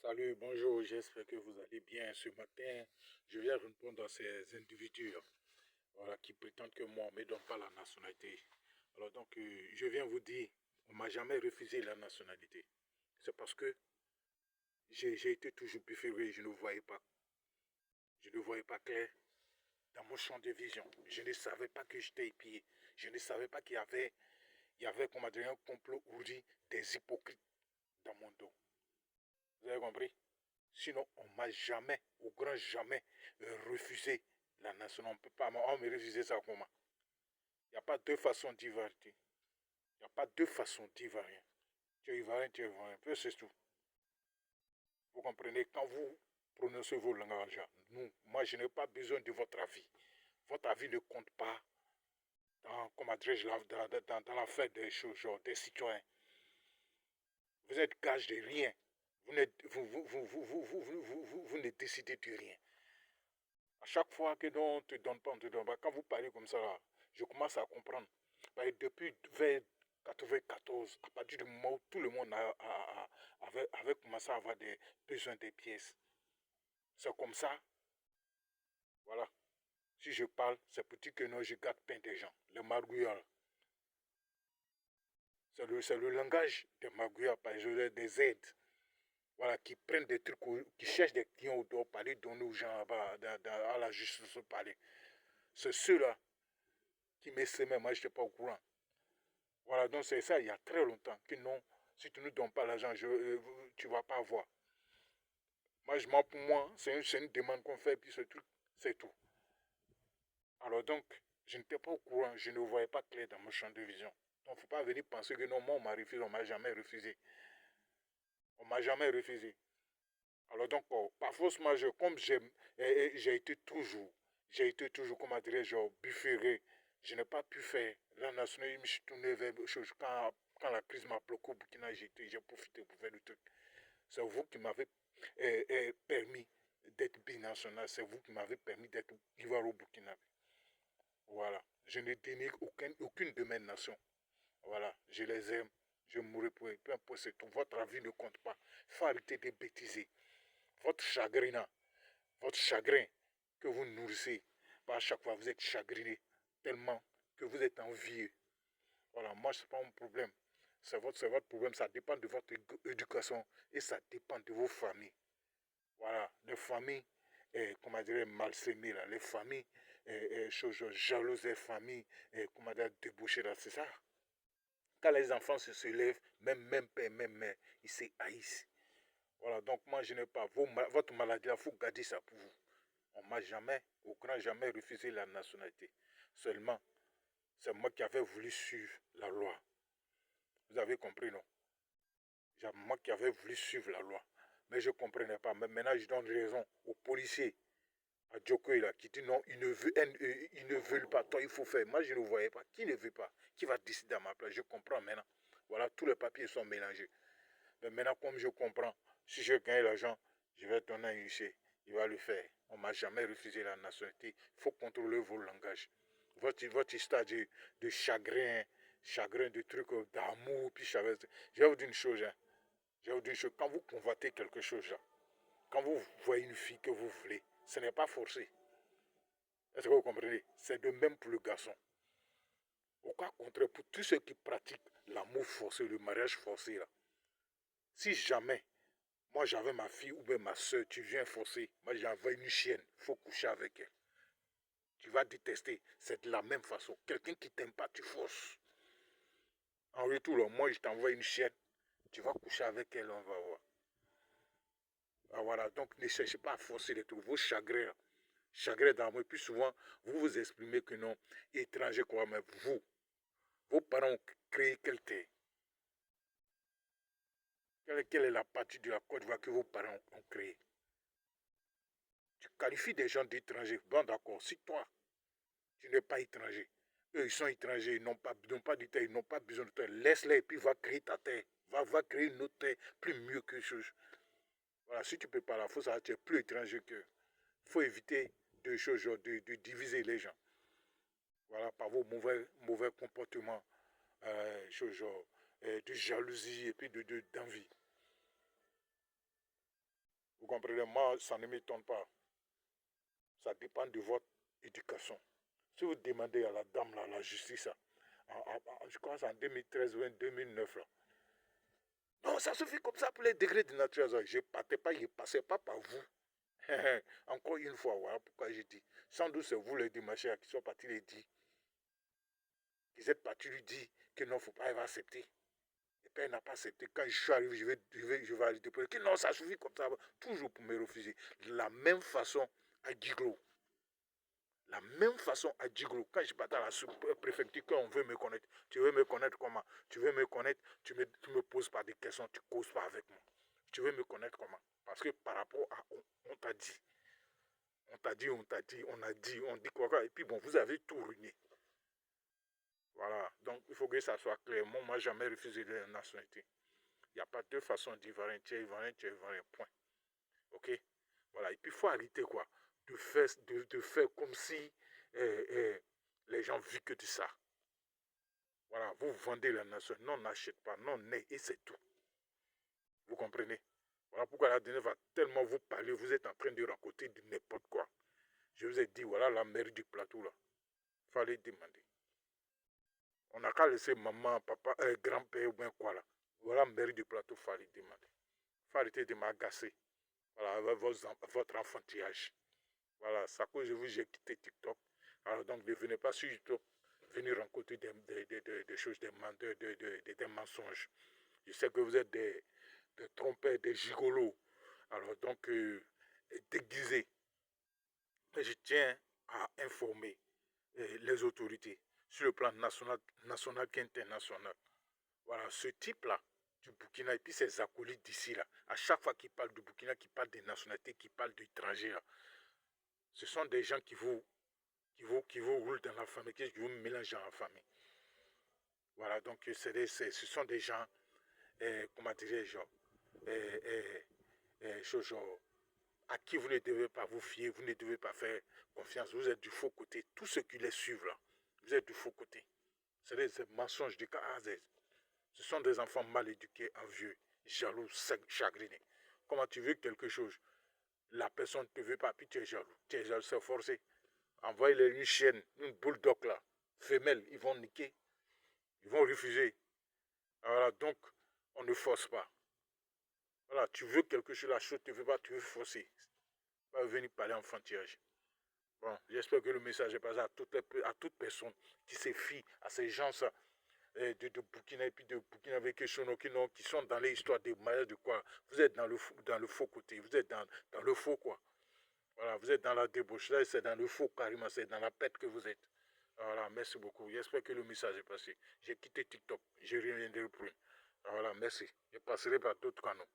Salut, bonjour, j'espère que vous allez bien. Ce matin, je viens répondre à ces individus voilà, qui prétendent que moi, on ne me donne pas la nationalité. Alors donc, je viens vous dire, on ne m'a jamais refusé la nationalité. C'est parce que j'ai été toujours bufféré, je ne voyais pas. Je ne voyais pas clair dans mon champ de vision. Je ne savais pas que j'étais épié. Je ne savais pas qu'il y avait comment dire, un complot ourdi des hypocrites dans mon dos. Vous avez compris? Sinon, on ne m'a jamais, au grand jamais, refusé la nation. On ne peut pas, on me refuser ça comment? Il n'y a pas deux façons d'Ivoire. Il n'y a pas deux façons d'Ivoirien. Tu es Ivoirien, tu es Ivoirien. Peu c'est tout. Vous comprenez? Quand vous prononcez vos langages, moi, je n'ai pas besoin de votre avis. Votre avis ne compte pas dans, comment dirais-je, dans l'affaire des choses, genre, des citoyens. Vous êtes gage de rien. Vous ne décidez de rien. À chaque fois que non, on ne te donne pas, on ne te donne pas. Quand vous parlez comme ça, là, je commence à comprendre. Depuis vers 94, à partir du moment où tout le monde avait commencé à avoir des besoins des pièces, c'est comme ça. Voilà. Si je parle, c'est pour dire que non, je garde peine des gens. Le margouillard, c'est le langage des margouillards, par exemple, des aides. Voilà, qui prennent des trucs, qui cherchent des clients au dehors, parler, donner aux gens à la justice, parler. C'est ceux-là qui m'essaimaient, moi je n'étais pas au courant. Voilà, donc c'est ça, il y a très longtemps, que non, si tu ne donnes pas l'argent, tu ne vas pas avoir. Moi, pour moi, c'est une demande qu'on fait, puis ce truc, c'est tout. Alors donc, je n'étais pas au courant, je ne voyais pas clair dans mon champ de vision. Donc, il ne faut pas venir penser que non, moi, on m'a refusé, on ne m'a jamais refusé. On ne m'a jamais refusé. Alors donc, par force majeure, comme j'ai été toujours, comment dirais-je, bufféré, je n'ai pas pu faire. La nationalité, je me suis tourné vers chose. Quand la crise m'a bloqué au Burkina, j'ai profité pour faire le truc. C'est vous qui m'avez permis d'être binational. C'est vous qui m'avez permis d'être Ivoire au Burkina. Voilà. Je ne dénigre aucune de mes nations. Voilà. Je les aime. Je mourrai pour eux. Peu importe, c'est tout. Votre avis ne compte pas. Il faut arrêter de bêtiser. Votre chagrin, votre chagrin que vous nourrissez, à chaque fois vous êtes chagriné tellement que vous êtes envieux. Voilà, moi, ce n'est pas mon problème. C'est votre problème. Ça dépend de votre éducation et ça dépend de vos familles. Voilà, les familles, comment dire, malsémées, là, les familles, choses jalouses, les familles, comment dire, débouchées, là, c'est ça. Quand les enfants se lèvent, même père, même mère, ils se haïssent. Voilà, donc moi, je n'ai pas. Votre maladie, il faut garder ça pour vous. On ne m'a jamais, au grand jamais, refusé la nationalité. Seulement, c'est moi qui avais voulu suivre la loi. Vous avez compris, non? C'est moi qui avais voulu suivre la loi. Mais je ne comprenais pas. Mais maintenant, je donne raison aux policiers, à Djokovic, là, qui dit non, ils ne veulent pas. Toi, il faut faire. Moi, je ne voyais pas. Qui ne veut pas? Qui va décider à ma place? Je comprends maintenant. Voilà, tous les papiers sont mélangés. Mais maintenant, comme je comprends, si je gagne l'argent, je vais donner à un huissier. Il va le faire. On ne m'a jamais refusé la nationalité. Il faut contrôler vos langages. Votre histoire de chagrin, de trucs d'amour, puis chagrin. Je vais vous dire une chose. Hein. Je vais vous dire une chose. Quand vous convoitez quelque chose, là, quand vous voyez une fille que vous voulez, ce n'est pas forcé. Est-ce que vous comprenez? C'est de même pour le garçon. Au cas contraire, pour tous ceux qui pratiquent l'amour forcé, le mariage forcé, là, si jamais moi j'avais ma fille ou bien ma soeur, tu viens forcer, moi j'envoie une chienne, il faut coucher avec elle. Tu vas détester, c'est de la même façon. Quelqu'un qui t'aime pas, tu forces. En retour, là, moi je t'envoie une chienne, tu vas coucher avec elle, on va voir. Ah, voilà, donc ne cherchez pas à forcer les trucs. Vos chagrins, chagrins d'amour, et puis souvent, vous vous exprimez que non, étranger quoi, mais vous, vos parents ont créé quel terre? Quelle est la partie de la Côte d'Ivoire que vos parents ont créée? Tu qualifies des gens d'étrangers. Bon, d'accord. Si toi, tu n'es pas étranger, eux, ils sont étrangers, ils n'ont pas de terre, ils n'ont pas besoin de terre. Laisse-les et puis va créer ta terre. Va créer une autre terre plus mieux que chose. Voilà, si tu ne peux pas la force, tu es plus étranger qu'eux. Il faut éviter de choses, de diviser les gens. Voilà, par vos mauvais comportements, de jalousie et puis d'envie. Vous comprenez, moi, ça ne m'étonne pas. Ça dépend de votre éducation. Si vous demandez à la dame, là, la justice, là, je crois que c'est en 2013 ou en 2009, là. Non, ça suffit comme ça pour les degrés de nature. Je ne partais pas, je ne passais pas par vous. Encore une fois, voilà pourquoi j'ai dit. Sans doute c'est vous les démarcheurs qui sont partis les dire. Ils êtes partis lui dire que non, il ne faut pas, elle va accepter. Et puis elle n'a pas accepté. Quand je suis arrivé, je vais aller déposer. Que non, ça suffit comme ça. Toujours pour me refuser. De la même façon à Giglo. La même façon à Djiglo, quand je partais à la préfecture, quand on veut me connaître, tu veux me connaître comment? Tu veux me connaître, tu me poses pas des questions, tu causes pas avec moi. Tu veux me connaître comment? Parce que par rapport à on t'a dit, on t'a dit, on t'a dit, on dit quoi, et puis bon, vous avez tout ruiné. Voilà, donc il faut que ça soit clair. Moi, jamais refusé la nationalité. Il n'y a pas deux façons d'Ivoirien, tu es Ivoirien, tu es Ivoirien, point. Ok? Voilà, et puis il faut arrêter quoi? De faire comme si les gens vivent que de ça. Voilà, vous vendez la nation. Non, on n'achète pas. Non, on est, et c'est tout. Vous comprenez? Voilà pourquoi la dernière va tellement vous parler, vous êtes en train de raconter de n'importe quoi. Je vous ai dit, voilà la mairie du plateau là. Fallait demander. On n'a qu'à laisser maman, papa, grand-père ou bien quoi là. Voilà la mairie du plateau, fallait demander. Faut arrêter de m'agacer. Voilà, avec votre enfantillage. Voilà, c'est à cause de vous j'ai quitté TikTok. Alors donc ne venez pas sur YouTube venir rencontrer des choses, des mensonges. Je sais que vous êtes des trompeurs, des gigolos. Alors donc déguisés. Mais je tiens à informer les autorités sur le plan national qu'international. Voilà, ce type-là du Burkina et puis ses acolytes d'ici là, à chaque fois qu'il parle du Burkina, qu'il parle des nationalités, qu'il parle d'étrangers, ce sont des gens qui vous roulent dans la famille, qui vous mélangent dans la famille. Voilà, donc ce sont des gens, comment dirais-je, à qui vous ne devez pas vous fier, vous ne devez pas faire confiance. Vous êtes du faux côté. Tous ceux qui les suivent là, vous êtes du faux côté. C'est des mensonges du cas à Z. Ce sont des enfants mal éduqués, envieux, jaloux, chagrinés. Comment tu veux quelque chose? La personne ne te veut pas, puis tu es jaloux. Tu es jaloux, c'est forcé. Envoyez-les une chienne, une bulldog là, femelle, ils vont niquer. Ils vont refuser. Voilà, donc, on ne force pas. Voilà, tu veux quelque chose, la chose ne te veut pas, tu veux forcer. Pas venir parler enfantillage. Bon, j'espère que le message est passé à toute personne qui se fie à ces gens de Burkina et puis de Burkina avec Chono qui sont dans les histoires de mariage de quoi. Vous êtes dans le faux côté, vous êtes dans le faux quoi. Voilà, vous êtes dans la débauche, là c'est dans le faux carrément, c'est dans la pète que vous êtes. Voilà, merci beaucoup. J'espère que le message est passé. J'ai quitté TikTok, je reviendrai plus. Voilà, merci. Je passerai par d'autres canaux.